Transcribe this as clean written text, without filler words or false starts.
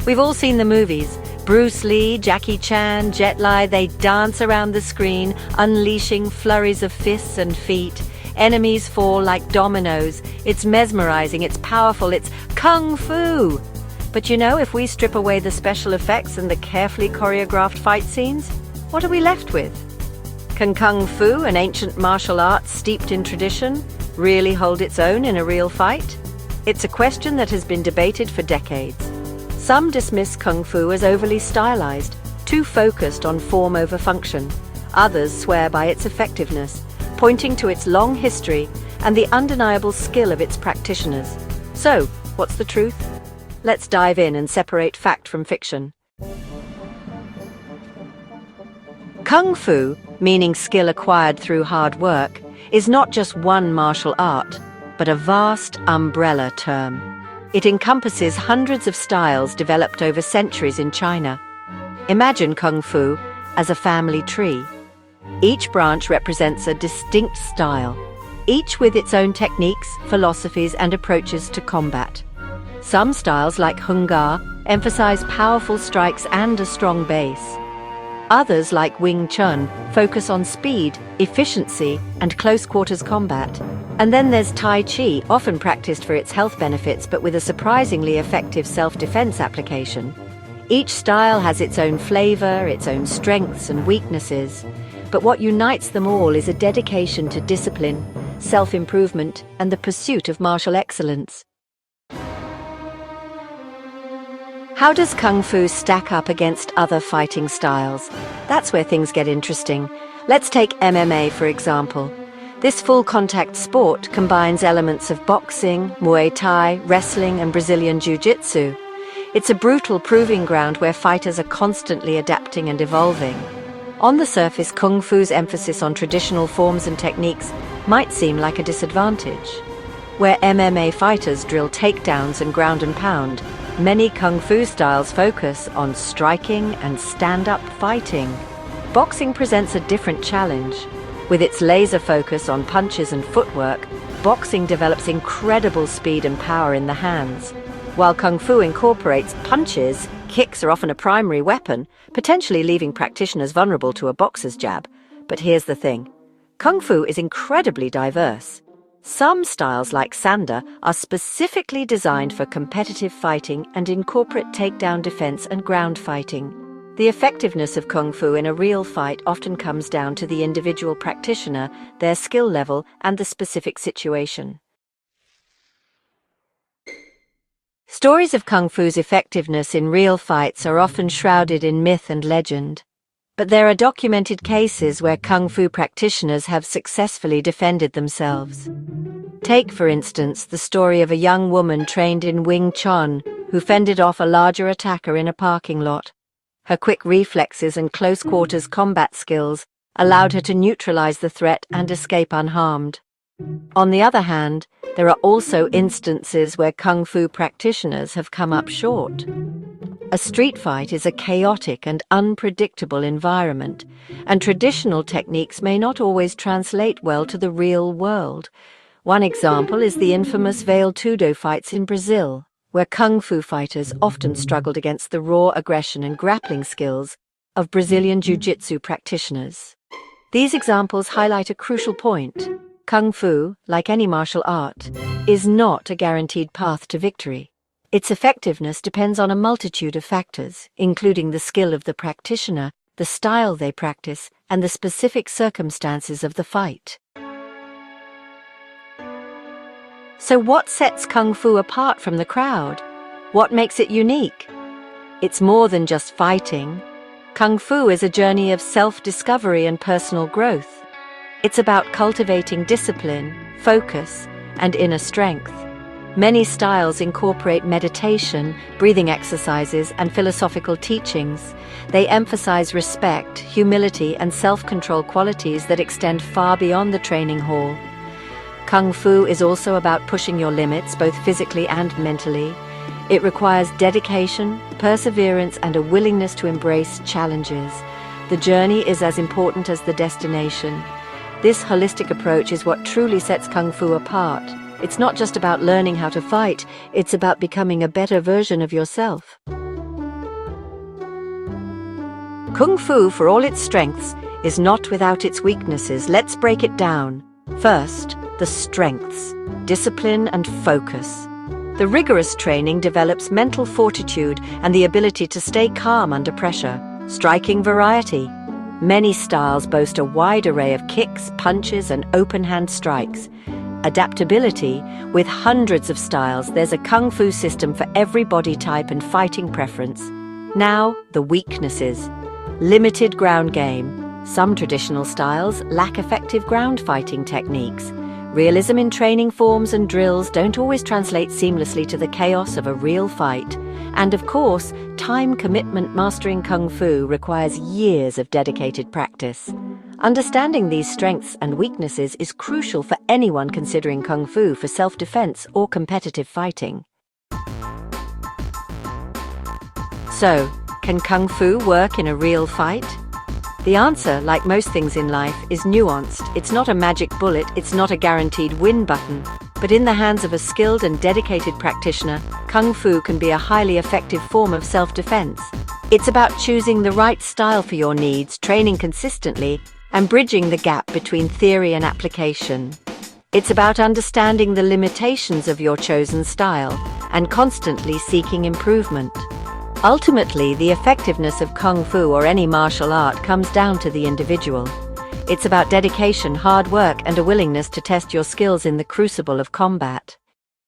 We've all seen the movies. Bruce Lee, Jackie Chan, Jet Li, they dance around the screen, unleashing flurries of fists and feet. Enemies fall like dominoes. It's mesmerizing, it's powerful, it's kung fu. But you know, if we strip away the special effects and the carefully choreographed fight scenes, what are we left with? Can kung fu, an ancient martial art steeped in tradition, really hold its own in a real fight? It's a question that has been debated for decades. Some dismiss kung fu as overly stylized, too focused on form over function. Others swear by its effectiveness, pointing to its long history and the undeniable skill of its practitioners. So, what's the truth? Let's dive in and separate fact from fiction. Kung fu, meaning skill acquired through hard work, is not just one martial art, but a vast umbrella term. It encompasses hundreds of styles developed over centuries in China. Imagine kung fu as a family tree. Each branch represents a distinct style, each with its own techniques, philosophies, and approaches to combat. Some styles, like Hung Gar, emphasize powerful strikes and a strong base. Others, like Wing Chun, focus on speed, efficiency, and close-quarters combat. And then there's Tai Chi, often practiced for its health benefits but with a surprisingly effective self-defense application. Each style has its own flavor, its own strengths and weaknesses. But what unites them all is a dedication to discipline, self-improvement, and the pursuit of martial excellence. How does Kung Fu stack up against other fighting styles? That's where things get interesting. Let's take MMA, for example. This full-contact sport combines elements of boxing, Muay Thai, wrestling, and Brazilian Jiu-Jitsu. It's a brutal proving ground where fighters are constantly adapting and evolving. On the surface, Kung Fu's emphasis on traditional forms and techniques might seem like a disadvantage. Where MMA fighters drill takedowns and ground and pound, many Kung Fu styles focus on striking and stand-up fighting. Boxing presents a different challenge. With its laser focus on punches and footwork, boxing develops incredible speed and power in the hands. While Kung Fu incorporates punches, kicks are often a primary weapon, potentially leaving practitioners vulnerable to a boxer's jab. But here's the thing. Kung Fu is incredibly diverse. Some styles, like Sanda, are specifically designed for competitive fighting and incorporate takedown defense and ground fighting. The effectiveness of Kung Fu in a real fight often comes down to the individual practitioner, their skill level, and the specific situation. Stories of Kung Fu's effectiveness in real fights are often shrouded in myth and legend. But there are documented cases where Kung Fu practitioners have successfully defended themselves. Take, for instance, the story of a young woman trained in Wing Chun who fended off a larger attacker in a parking lot. Her quick reflexes and close-quarters combat skills allowed her to neutralize the threat and escape unharmed. On the other hand, there are also instances where Kung Fu practitioners have come up short. A street fight is a chaotic and unpredictable environment, and traditional techniques may not always translate well to the real world. One example is the infamous Vale Tudo fights in Brazil, where Kung Fu fighters often struggled against the raw aggression and grappling skills of Brazilian Jiu-Jitsu practitioners. These examples highlight a crucial point. Kung Fu, like any martial art, is not a guaranteed path to victory. Its effectiveness depends on a multitude of factors, including the skill of the practitioner, the style they practice, and the specific circumstances of the fight. So what sets Kung Fu apart from the crowd? What makes it unique? It's more than just fighting. Kung Fu is a journey of self-discovery and personal growth. It's about cultivating discipline, focus, and inner strength. Many styles incorporate meditation, breathing exercises, and philosophical teachings. They emphasize respect, humility, and self-control qualities that extend far beyond the training hall. Kung Fu is also about pushing your limits, both physically and mentally. It requires dedication, perseverance, and a willingness to embrace challenges. The journey is as important as the destination. This holistic approach is what truly sets Kung Fu apart. It's not just about learning how to fight, it's about becoming a better version of yourself. Kung Fu, for all its strengths, is not without its weaknesses. Let's break it down. First, the strengths: discipline and focus. The rigorous training develops mental fortitude and the ability to stay calm under pressure. Striking variety. Many styles boast a wide array of kicks, punches, and open-hand strikes. Adaptability. With hundreds of styles, there's a Kung Fu system for every body type and fighting preference. Now, the weaknesses. Limited ground game. Some traditional styles lack effective ground fighting techniques. Realism in training forms and drills don't always translate seamlessly to the chaos of a real fight. And of course, time commitment. Mastering Kung Fu requires years of dedicated practice. Understanding these strengths and weaknesses is crucial for anyone considering Kung Fu for self-defense or competitive fighting. So, can Kung Fu work in a real fight? The answer, like most things in life, is nuanced. It's not a magic bullet, it's not a guaranteed win button. But in the hands of a skilled and dedicated practitioner, Kung Fu can be a highly effective form of self-defense. It's about choosing the right style for your needs, training consistently, and bridging the gap between theory and application. It's about understanding the limitations of your chosen style and constantly seeking improvement. Ultimately, the effectiveness of Kung Fu or any martial art comes down to the individual. It's about dedication, hard work, and a willingness to test your skills in the crucible of combat.